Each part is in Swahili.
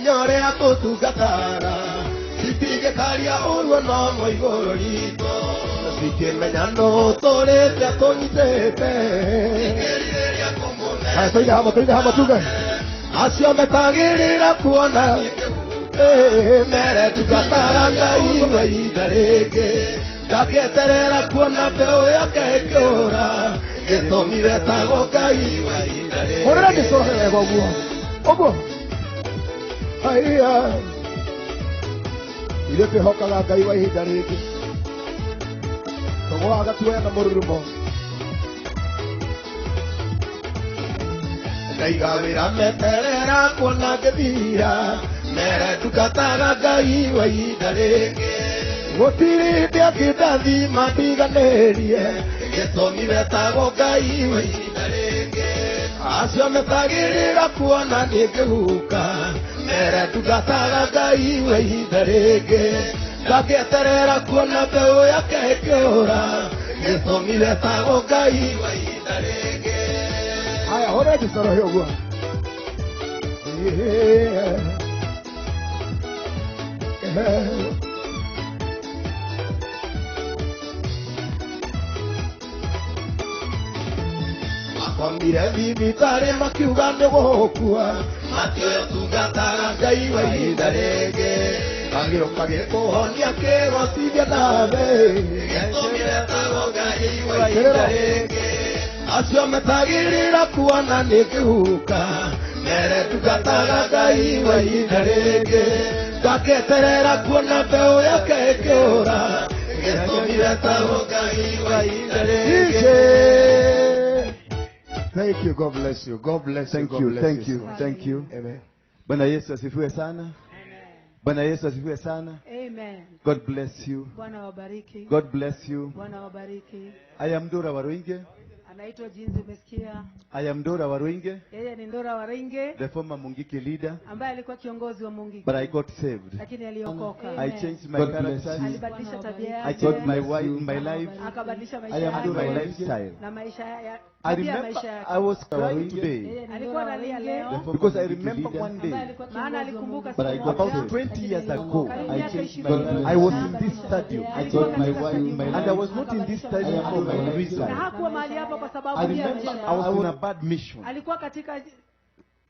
Manyore akutugatara Sipige karia urwa no moigorito Sike menyano tore te tonitete Toida hama tuga Asio metagirira kuona Mere tugatara ngai waidarege Daketerera kuona peo yake kiora Getomire tago kai waidarege Orera kisohe oguo Aiya Ile te hokaga ngai waidarege Togo agatuya na mururumo Naigawira meterera kuona gethira Mere tukataga ngai waidarege Gotirite akidathi matiganerie Getomire tago ngai waidarege Acio metagirira kuona nikihuka Mere tukataga ngai waidarege Daketerera kuona peo yake kiora Getomire tago ngai waidarege Aya, hora kisoro hiyo gua Akwambire bibitare makiuga nigukua Matioyo tugatara ngai waidarege Kagiro kagikuhonia kigotithia nawe Getomire tago ngai waidarege Acio metagirira kuona nikihuka Mere tukataga ngai waidarege Daketerera kuona peo yake kiora Getomire tago ngai waidarege Thank you, God bless you. God bless you. Thank you. Amen. Bwana Yesu asifiwe sana. Bwana Yesu asifiwe sana. Amen. God bless you. Bwana wabariki. God bless you. Bwana wabariki. I am NDURA WARUINGE. Anaitwa jinsi umesikia. I am NDURA WARUINGE. Yeye ni NDURA WARUINGE. The former Mungiki leader. Ambaye alikuwa kiongozi wa Mungiki. But I got saved. Lakini aliokoka. I changed my character. Alibadilisha tabia yake. I changed my life. Akabadilisha maisha I am yake. doing my lifestyle. Na maisha ya I remember I was crying today. Alikuwa analia leo. Because I remember one day. Maana alikumbuka But about 20 years ago, I was in this stadium. And I was not in this stadium for my reason. I remember I was on a bad mission.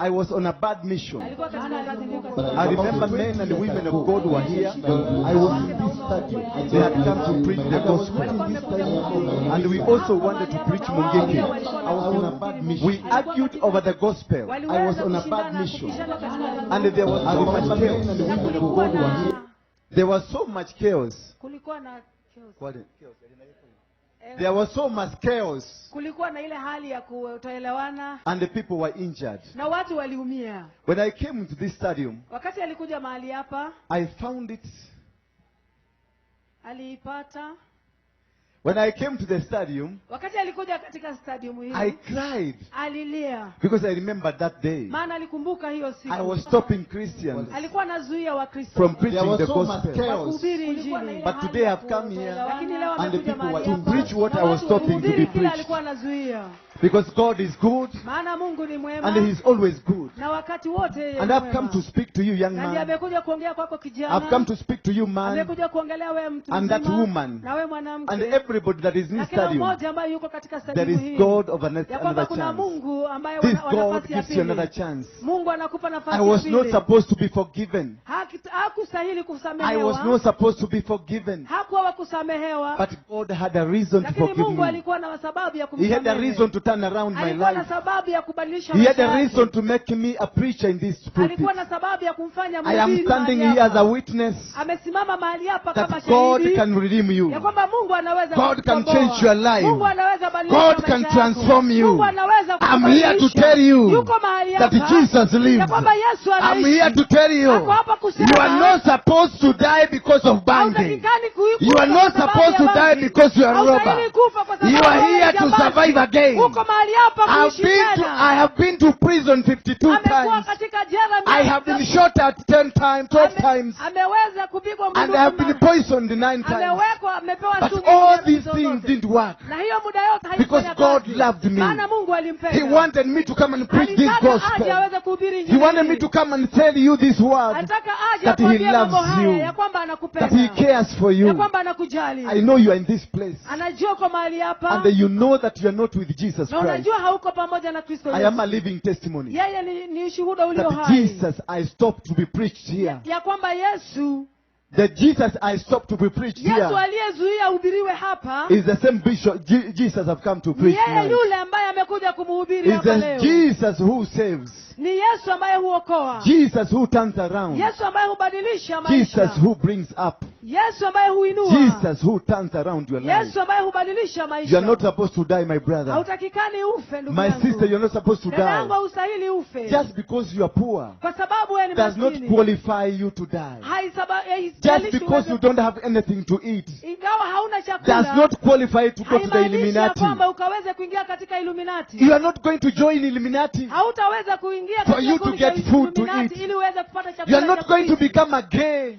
I was on a bad mission. I remember men and women of God were here. I was in this stadium. They had come to preach the gospel. And we also wanted to preach Mungiki. I was on a bad mission. We argued over the gospel. I was on a bad mission. And there was so much chaos. There was so much chaos. There was so much chaos. And the people were injured. When I came into this stadium, I found it. When I came to the stadium, I cried. Because I remember that day. I was stopping Christians from preaching the gospel. But today I've come here and the people were to preach what I was stopping to be preached. Because God is good and He is always good. And I've come to speak to you, young man. I've come to speak to you, man, and that woman, and everybody that is in this stadium. There is God of another chance. This God gives you another chance. I was not supposed to be forgiven. I was not supposed to be forgiven. But God had a reason to forgive me. He had a reason to turn around my life. He had a reason to make me a preacher in this pulpit. I am standing here as a witness that God can redeem you. God can change your life. God can transform you. I'm here to tell you that Jesus lives. I'm here to tell you you are not supposed to die because of banging. You are not supposed to die because you are a robber. You are here to survive again. I have been to prison 52 times. I have been shot at 10 times, 12 times. And I have been poisoned 9 times. But all these things didn't work. Because God loved me. He wanted me to come and preach this gospel. He wanted me to come and tell you this word. That He loves you. That He cares for you. I know you are in this place. And you know that you are not with Jesus Christ. I am a living testimony. That Jesus, I stopped to be preached here. The Jesus I stopped to be preached here is the same bishop Jesus have come to preach here. Is the Jesus who saves. Jesus who turns around. Jesus who brings up. Jesus who turns around your life. You are not supposed to die, my brother. My sister, you are not supposed to die. Just because you are poor does not qualify you to die. Just because you don't have anything to eat does not qualify you to go to the Illuminati. You are not going to join Illuminati for you to get food to eat. You are not going to become a gay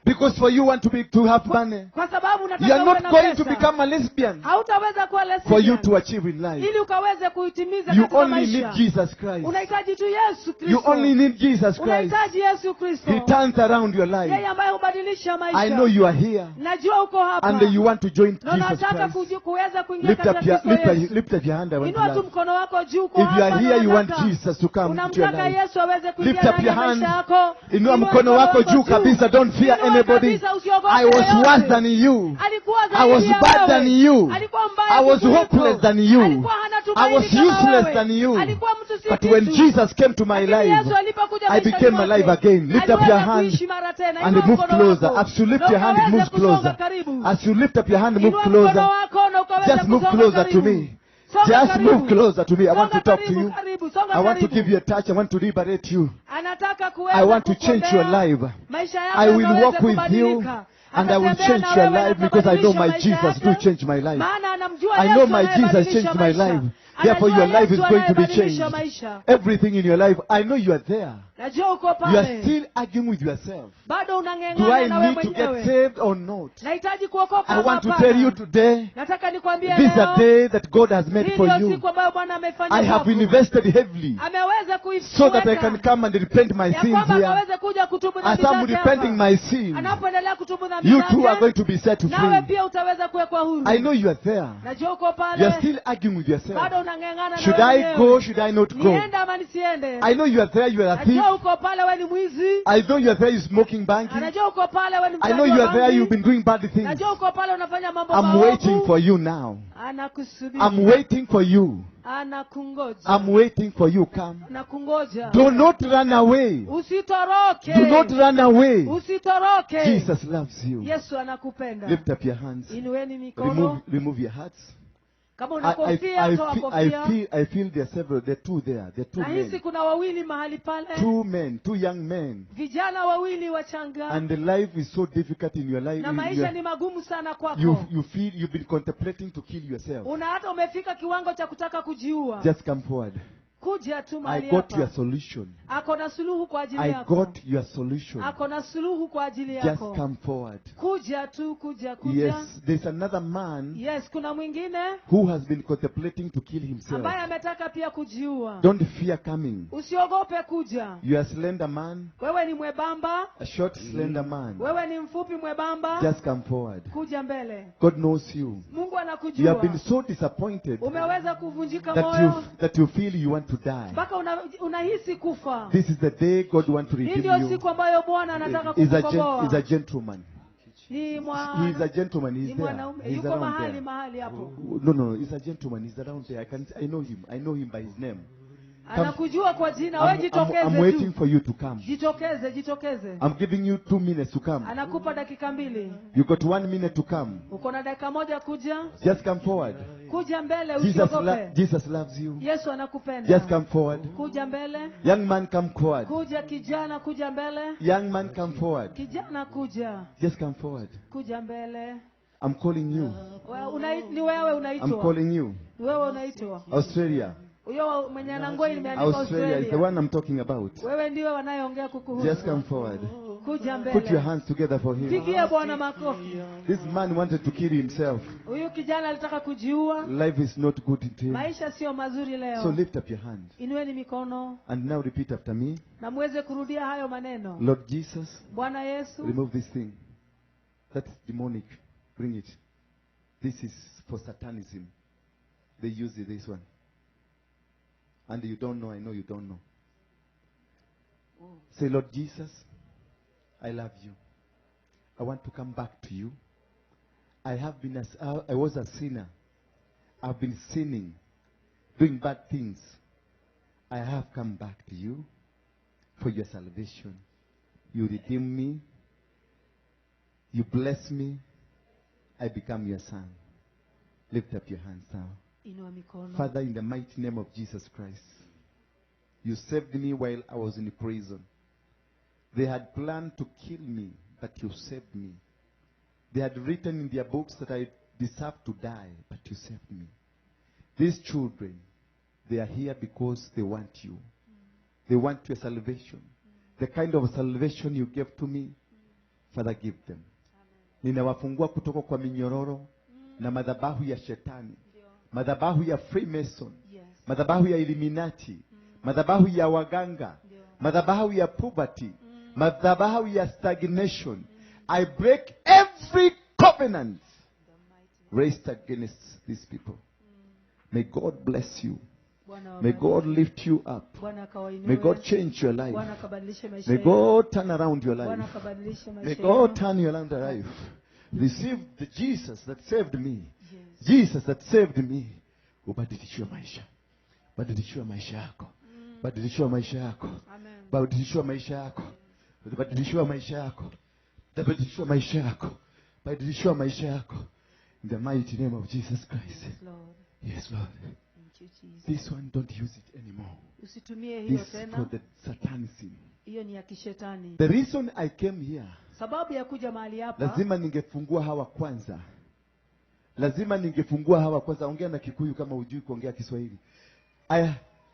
because for you want to have money. You are not going to become a lesbian for you to achieve in life. You only need Jesus Christ. You only need Jesus Christ. He turns around your life. I know you are here and you want to join Jesus Christ. Lift up your hand. I want to laugh. If you are here, you want Jesus to come into your life. Lift up your hand. Inua mkono wako juu kabisa. Don't fear anybody. I was worse than you. I was bad than you. I was hopeless than you. I was useless than you. But when Jesus came to my life, I became alive again. Lift up your hand and move closer. As you lift your hand, move closer. As you lift up your hand, move closer. Just move closer to me. Just move closer to me. I want to talk to you. I want to give you a touch. I want to liberate you. I want to change your life. I will walk with you. And I will change your life because I know my Jesus do change my life. I know my Jesus changed my life. Therefore your life is going to be changed. Everything in your life, I know you are there. You are still arguing with yourself. Do I need to get saved or not? I want to tell you today, this is a day that God has made for you. I have invested heavily so that I can come and repent my sins here. As I'm repenting my sins, you too are going to be set free. I know you are there. You are still arguing with yourself. Should I go? Should I not go? I know you are there. You are a thief. I know you are there. You smoking banking. I know you are there. You've been doing bad things. I'm waiting for you now. I'm waiting for you. I'm waiting for you. Come. Do not run away. Do not run away. Jesus loves you. Lift up your hands. Remove your hats. I feel there are several. There are two there. There are two men. Two young men. And the life is so difficult in your life. You feel you've been contemplating to kill yourself. Just come forward. I got your solution. I got your solution. Just come forward. Yes, there's another man who has been contemplating to kill himself. Don't fear coming. You are a slender man, a short slender man. Just come forward. God knows you. You have been so disappointed that you feel you want to die. This is the day God wants to redeem you. He's a gentleman. He's a gentleman. He's there. He's around there. No, he's a gentleman. He's around there. I know him. I know him by his name. Anakujua kwa jina, wewe jitokeze tu. I'm waiting for you to come. Jitokeze. I'm giving you 2 minutes to come. Anakupa dakika 2. You got 1 minute to come. Uko na dakika 1 kuja. Just come forward. Kuja mbele usiogope. Jesus loves you. Yesu anakupenda. Just come forward. Kuja mbele. Young man, come forward. Kuja kijana, kuja mbele. Young man, come forward. Kijana kuja. Just come forward. Kuja mbele. I'm calling you. Ni wewe unaitwa. I'm calling you. Wewe unaitwa. Australia. Huyo mwenye anangoi imeandikwa Australia is the one I'm talking about. Wewe ndiwe wanayeongea kukuhusu. Just come forward. Kuja mbele. Put your hands together for him. Pigia Bwana makofi. This man wanted to kill himself. Huyu kijana alitaka kujiua. Life is not good in him. Maisha sio mazuri leo. So lift up your hand. Inueni mikono. And now repeat after me. Na muweze kurudia hayo maneno. Lord Jesus. Bwana Yesu. Remove this thing. That's demonic. Bring it. This is for satanism. They use this one. And you don't know, I know you don't know. Say, Lord Jesus, I love you. I want to come back to you. I was a sinner. I've been sinning, doing bad things. I have come back to you for your salvation. You redeem me. You bless me. I become your son. Lift up your hands now. Father, in the mighty name of Jesus Christ, you saved me while I was in prison. They had planned to kill me, but you saved me. They had written in their books that I deserved to die, but you saved me. These children, they are here because they want you. They want your salvation. The kind of salvation you gave to me, Father, give them. Ninawafungua kutoka kwa minyororo na madhabahu ya shetani. Madhabahu ya Freemason. Madhabahu ya Illuminati. Madhabahu ya waganga. Madhabahu ya poverty. Madhabahu ya stagnation. I break every covenant raised against these people. May God bless you. May God lift you up. May God change your life. May God turn around your life. May God turn your life. Receive the Jesus that saved me. Jesus that saved me. Ubadilishiwe maisha. Badilishiwe maisha yako. Badilishiwe maisha yako. Badilishiwe maisha yako. Badilishiwe maisha yako. Badilishiwe maisha yako. Badilishiwe maisha yako. In the mighty name of Jesus Christ. Yes, Lord. Yes, Lord. This one, don't use it anymore. Usitumie hiyo This tena. for the satanism. Hiyo ni ya kishetani. The reason I came here, sababu ya kuja mahali hapa, lazima ningefungua hawa kwanza. Lazima ningefungua hawa kwanza. Ongea na Kikuyu kama hujui kuongea Kiswahili.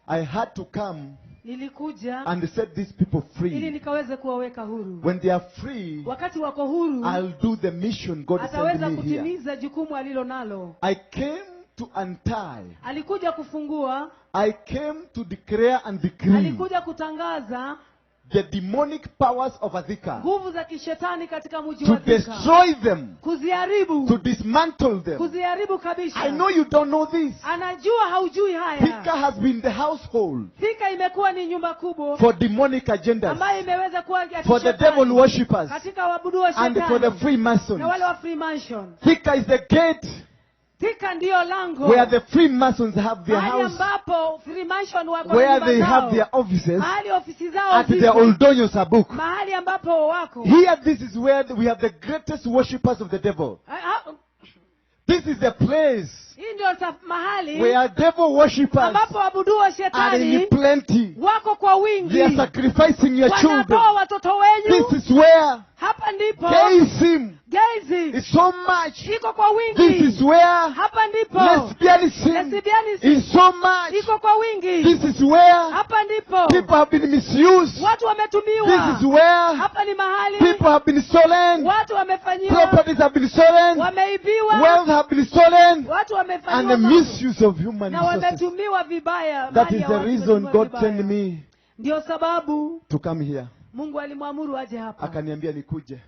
I had to come. Nilikuja and set these people free. ili nikaweze kuwaweka huru. When they are free, wakati wako huru, I'll do the mission God sent me here. ataweza kutimiza jukumu alilo nalo. I came to untie. Alikuja kufungua. I came to declare and decree. Alikuja kutangaza the demonic powers of Adhika. Nguvu za kishetani katika mji wa To destroy them. Kuziharibu. To dismantle them. Kuziharibu kabisa. I know you don't know this. Anajua haujui haya. Thika has been the household. Thika imekuwa ni nyumba kubwa. For demonic agendas. Ambayo imeweza kuwa ya kishetani. For the devil worshippers. Katika waabudu wa shetani. And for the Freemasons. Na wale wa Freemason. Thika is the gate. Thika ndio lango. Where the Freemasons have their house. Ambapo Freemason wako. Where they have their offices. Mahali ofisi zao at the Oldonyo Sabuk. Mahali ambapo wako. Here this is where we have the greatest worshippers of the devil. This is the place mahali where devil worshippers ambapo waabudu wa shetani are in plenty. Wako kwa wingi. They are sacrificing your children. Watoto wenyu. This is where hapa ndipo gayism is so much. Iko kwa wingi. This is where hapa ndipo lesbianism is so much. Iko kwa wingi. This is where hapa ndipo people have been misused. Watu wametumiwa. This is where hapa ni mahali people have been stolen. Watu wamefanyiwa. Properties have been stolen. Wameibiwa. Wealth have been stolen. Watu wamefanyiwa. And the misuse of human resources. Na wametumiwa vibaya. That is the reason God sent me. Ndio sababu to come here. Mungu alimwamuru aje hapa. Akaniambia nikuje.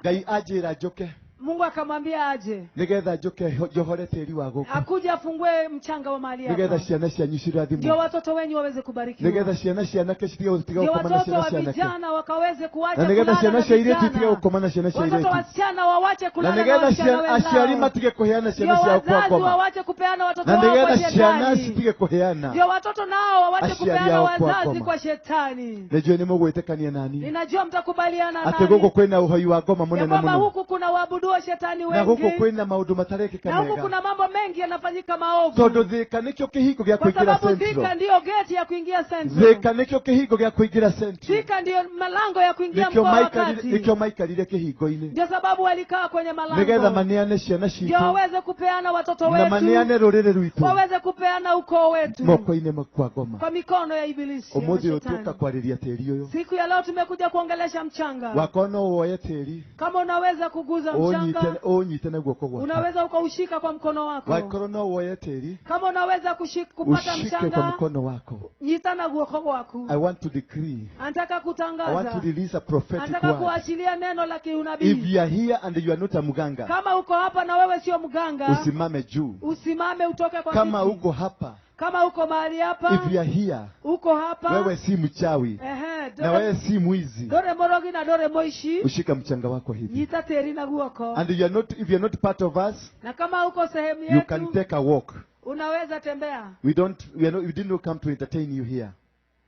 Gai aje Rajoke. Mungu akamwambia aje. Nigetha joke johore teri wa goko. Akuja afungue mchanga wa mahali hapa. Nigetha ciana cianyu cirathimu. Ndio watoto wenyu waweze kubarikiwa. Nigetha ciana keshitiga utiga ukomana ciana ciana. Ndio vijana wakaweze kuacha kulala. Na nigetha ciana cia iretu tiga ukomana ciana cia iretu. Watoto wasichana wawache kulala. Na nigetha aciari matige kuheana ciana cia kwa wazazi wawache kupeana watoto wao kwa shetani. Na nigetha ciana citige kuheana. Ndio watoto nao wawache kupeana wazazi kwa shetani. Najua ni mugwetekania nani. Ninajua mtakubaliana nani. Ate guko kwena uhoi wa ngoma munene muno. Kwamba huku kuna waabudu wa shetani wengi. Na huko kwena maundu matareki na huku kuna mambo mengi yanafanyika maovu. Tondu thika nikyo kihingo gya kuingira centro. Thika ndio gate ya kuingia centro. Thika nikyo kihingo gya kuingira centro. Thika ndio malango ya kuingia mkoa wa kati. Nikyo maikarire kihingo-ini. Ndio sababu walikaa kwenye malango. Nigetha maneane ciana citu. Ndio waweze kupeana watoto wetu. Na maneane rurire rwitu. Waweze kupeana ukoo wetu. Moko-ini kwa ngoma. Kwa mikono ya ibilisi. Umuthi utuka kwariria teri uyu. Siku ya leo tumekuja kuongelesha mchanga. Wakono woye teri. Kama unaweza kuguza mchanga. Onyite na guoko gwako. Unaweza ukaushika kwa mkono wako. Wakono woye teri. Kama unaweza kupata mchanga. Ushike kwa mkono wako. Nyita na guoko gwako. I want to decree. Anataka kutangaza. I want to release a prophetic word. Anataka kuachilia neno la kiunabii. If you are here and you are not a muganga. Kama uko hapa na wewe sio mganga. Usimame juu. Usimame utoke kwa kama kiti. Uko hapa. Kama uko mahali hapa. If you are here. Uko hapa. Wewe si mchawi. Na wewe si mwizi. Dore morogi na dore moishi. Ushika mchanga wako hivi. Nyita teri na guoko. And if you are not part of us. Na kama uko sehemu yetu. You can take a walk. Unaweza tembea. We didn't come to entertain you here.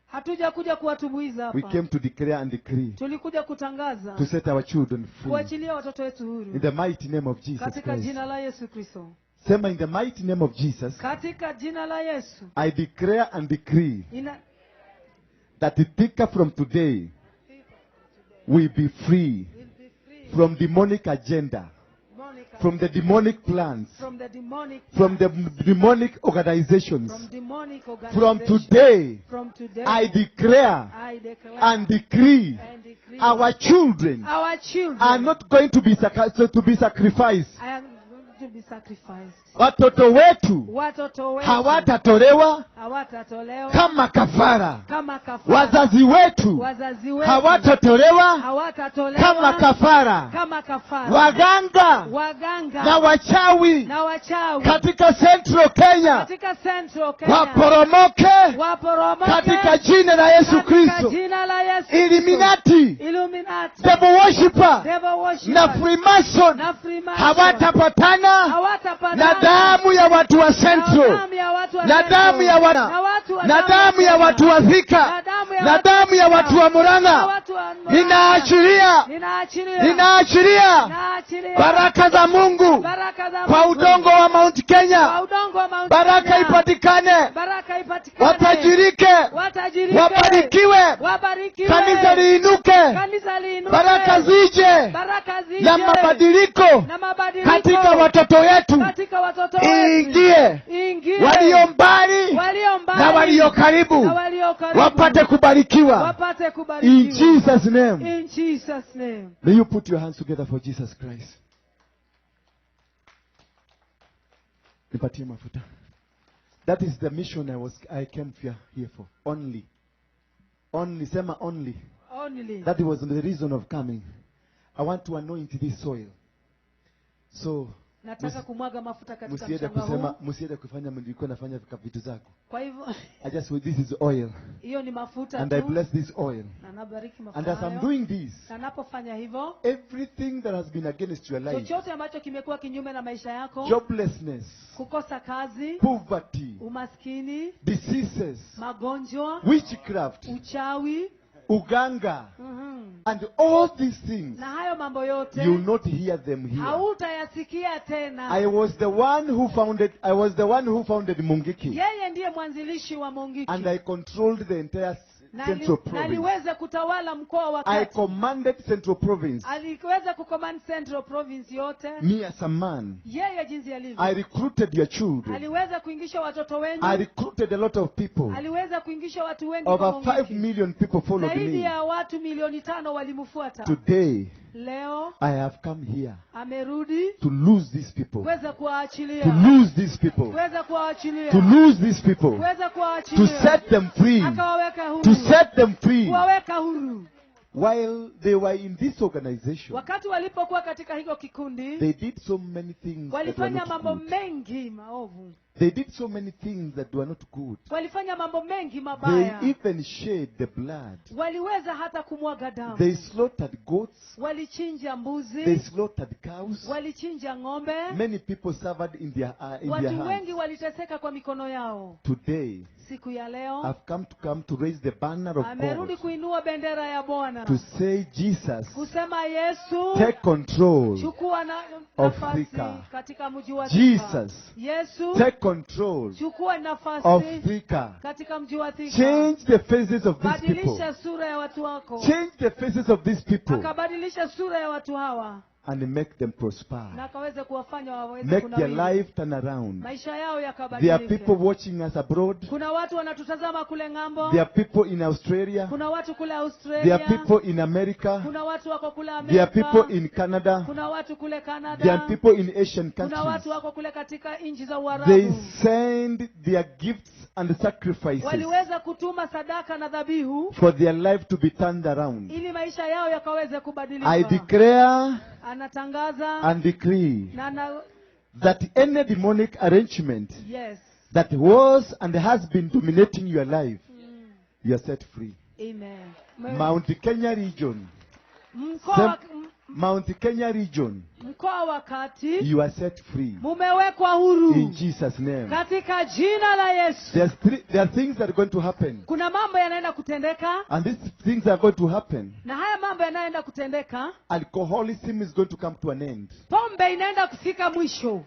Hatuja kuja kuwatumbuiza hapa. We came to declare and decree. Tulikuja kutangaza. To set our children free. Kuachilia watoto wetu huru. In the mighty name of Jesus Katika Christ. jina la Yesu Kristo. Sema in the mighty name of Jesus. Katika jina la Yesu. I declare and decree. That Thika from today will be free from demonic agenda. From the demonic plans. From the demonic organizations. From today, I declare and decree our children are not going to be sacrificed. Watoto wetu hawatatolewa kama kafara. Wazazi wetu hawatatolewa kama kafara. Waganga na wachawi katika Central Kenya waporomoke katika jina la Yesu Kristo. Illuminati, devil worshipper na Freemason hawatapatana na damu ya watu wa Central, na damu ya watu wa Thika, na damu ya watu wa Murang'a. Ninaachilia baraka za Mungu kwa udongo wa Mount Kenya. Baraka ipatikane, watajirike, wabarikiwe, kanisa liinuke, baraka zije na mabadiliko katika watoto wetu. Ingie walio mbali na walio karibu wapate kubarikiwa. In Jesus' name. May you put your hands together for Jesus Christ. Nipatie mafuta. That is the mission I came here for. Only. Sema only. That was the reason of coming. I want to anoint this soil. So nataka kumwaga mafuta katika mchanga huu. Msiende kufanya mlikuwa nafanya vitu zako. Kwa hivyo this is oil. Hiyo ni mafuta and tu. I bless this oil. Na nabariki mafuta. And as I'm doing this, na napofanya hivyo, everything that has been against your life, chochote ambacho kimekuwa kinyume na maisha yako, joblessness, kukosa kazi, poverty, umaskini, diseases, magonjwa, witchcraft, uchawi, uganga, and all these things, na hayo mambo yote, you will not hear them here. Hautayasikia tena. I was the one who founded Mungiki. Yeye ndiye mwanzilishi wa Mungiki. And I controlled the entire Central Province. Aliweza kutawala mkoa wa kati. I commanded Central Province. Aliweza kucommand Central Province yote. Me as a man. Yeye jinsi alivyo. I recruited your children. Aliweza kuingisha watoto wengi. I recruited a lot of people. Aliweza kuingisha watu wengi over 5 million people followed me. Zaidi ya watu milioni 5 walimfuata. Today, leo I have come here amerudi to lose these people. Kuweza kuwaachilia. To lose these people. Kuweza kuwaachilia. To lose these people. Kuweza kuwaachilia. To set them free. Akawaweka huru. To set them free. Kuwaweka huru. while they were in this organization, wakati walipokuwa katika hiyo kikundi, they did so many things walifanya mambo mengi maovu. They did so many things that were not good. Walifanya mambo mengi mabaya. They even shed the blood. Waliweza hata kumwaga damu. They slaughtered goats. Walichinja mbuzi. They slaughtered cows. Walichinja ng'ombe. Many people suffered in their hands. Watu wengi waliteseka kwa mikono yao. Today, siku ya leo, I've come to raise the banner of amerudi God. kuinua bendera ya Bwana. To say, Jesus, kusema Yesu, take control chukua of nafasi Thika. katika mji wa Jesus, Yesu, take control chukua nafasi of Thika. katika mji wa Thika. Change the faces of these people. Badilisha sura ya watu wako. Change the faces of these people. Akabadilisha sura ya watu hawa. And make them prosper. Na akaweze kuwafanya waweze make kunawiri. their life turn around. Maisha yao yakabadilike. There are people watching us abroad. Kuna watu wanatutazama kule ng'ambo. There are people in Australia. Kuna watu kule Australia. There are people in America. Kuna watu wako kule Amerika. There are people in Canada. Kuna watu kule Canada. There are people in Asian countries. Kuna watu wako kule katika nchi za Uarabu. They send their gifts and sacrifices. Waliweza kutuma sadaka na dhabihu. For their life to be turned around. Ili maisha yao yakaweze kubadilika. I declare anatangaza and decree that any demonic arrangement that was and has been dominating your life, you are set free. Amen. Mount Kenya region. Mount Kenya region. Mkoa wa Kati. You are set free. Mumewekwa huru. In Jesus' name. Katika jina la Yesu. There are things that are going to happen. Kuna mambo yanaenda kutendeka. And these things are going to happen. Na haya mambo yanaenda kutendeka. Alcoholism is going to come to an end. Pombe inaenda kufika mwisho.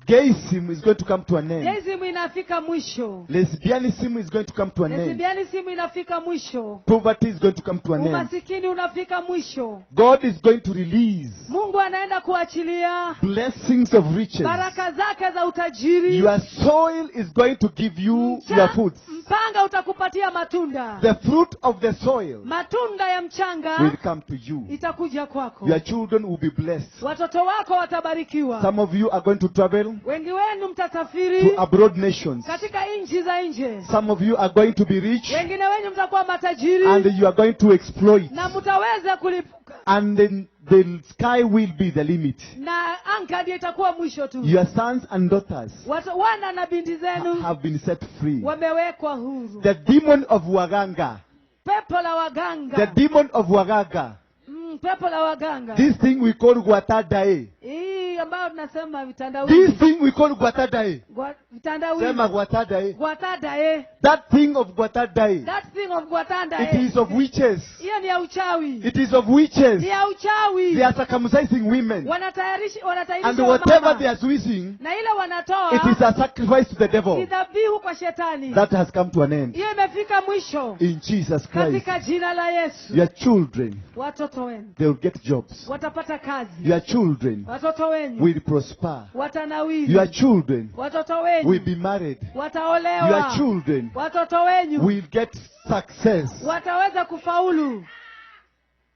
Gayism is going to come to an end. Gayism inafika mwisho. Lesbianism is going to come to an end. Lesbianism inafika mwisho. Poverty is going to come to an end. Umasikini unafika mwisho. God is going to release. Mungu anaenda kuachilia blessings of riches. Baraka zake za utajiri. Your soil is going to give you your foods. Mpanga utakupatia matunda. The fruit of the soil. Matunda ya mchanga will come to you. Itakuja kwako. Your children will be blessed. Watoto wako watabarikiwa. Some of you are going to travel. Wengi wenu mtasafiri to abroad nations. Katika nchi za nje. Some of you are going to be rich. Wengine wenu mtakuwa matajiri. And you are going to exploit. Na mtaweza kulipuka. And then the sky will be the limit. Na anga ndiyo itakuwa mwisho tu. Your sons and daughters wana na binti zenu have been set free. Wamewekwa huru. The demon of waganga. Pepo la waganga. The demon of waganga. Pepo la waganga. This thing we call Guatadae. Ambayo tunasema vitandawili. This thing we call Guatadae. Vitandawili. Sema Guatadae. Guatadae. That thing of Guatadae. That thing of Guatadae. It is of witches. Hiyo ni ya uchawi. It is of witches. Ni ya uchawi. They are circumcising women. Wanatayarisha and whatever they are using, na ile wanatoa, it is a sacrifice to the devil. Ni dhabihu kwa shetani. That has come to an end. Hiyo imefika mwisho. In Jesus Christ. Katika jina la Yesu. Your children, watoto wenu, they will get jobs. Watapata kazi. Your children, watoto wenu, will prosper. Watanawiri. Your children, watoto wenu, will be married. Wataolewa. Your children, watoto wenu, will get success. Wataweza kufaulu.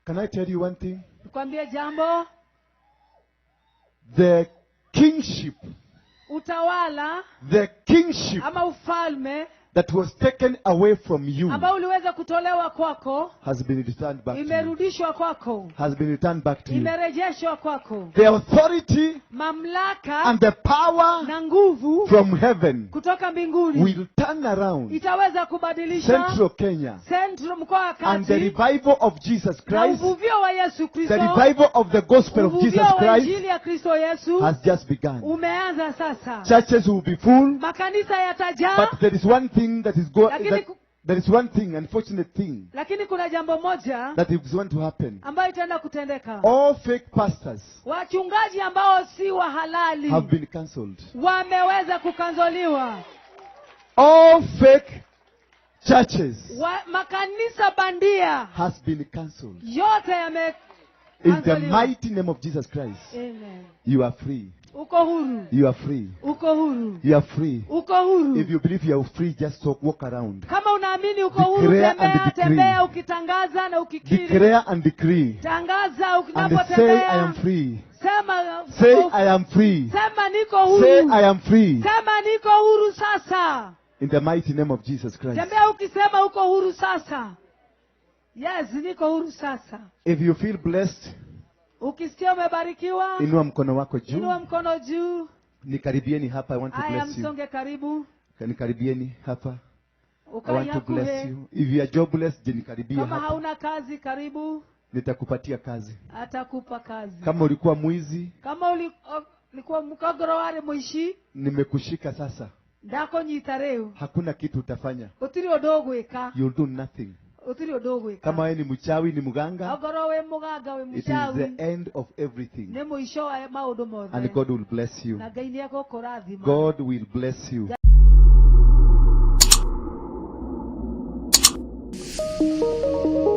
Can I tell you one thing? Nikwambie jambo. The kingship, utawala, the kingship, ama ufalme, that was taken away from you, ambao uliweza kutolewa kwako, has been returned back to you. Imerudishwa kwako. Has been returned back to you. Imerejeshwa kwako. The authority, mamlaka, and the power, na nguvu, from heaven, kutoka mbinguni, will turn around itaweza kubadilisha Central Kenya, mkoa wa Kati, and the revival of Jesus Christ, na uvuvio wa Yesu Kristo, the revival of the gospel of Jesus Christ, injili ya Kristo Yesu, has just begun. Umeanza sasa. Churches will be full, makanisa yatajaa, but there is one thing that is there is one thing, unfortunate thing, lakini kuna jambo moja that is going to happen. ambayo itaenda kutendeka. All fake pastors, wachungaji ambao si wa halali, have been cancelled. Wameweza kukanzoliwa. All fake churches, makanisa bandia, has been cancelled. Yote yame in the mighty name of Jesus Christ. Amen. You are free. Uko huru. You are free. Uko huru. You are free. Uko huru. If you believe you are free, just walk around. Kama unaamini uko huru, tembea ukitangaza na ukikiri. Declare and decree. Tangaza unapotembea. And say I am free. Sema, say I am free. Sema niko huru. Say I am free. Sema niko huru sasa. In the mighty name of Jesus Christ. Tembea ukisema uko huru sasa. Yes, niko huru sasa. If you feel blessed, ukisikia umebarikiwa, inua mkono wako juu. Inua mkono juu. Nikaribieni hapa, I want to bless you. Msonge karibu. Nikaribieni hapa. I want to bless you. If you are jobless, nikaribie hapa. Kama hauna kazi, karibu. Nitakupatia kazi. Atakupa kazi. Kama ulikuwa mwizi, kama ulikuwa mkogoro wale mwishi, nimekushika sasa. Ndako nyitareu. Hakuna kitu utafanya. Utiri odogo eka. You'll do nothing. Utiri odogo eka. Kama wewe ni mchawi, ni muganga, ogoro we muganga we mchawi, it is the end of everything. Ne mwisho wa maundu mothe. And God will bless you. Na Ngai ni agokorathima. God will bless you.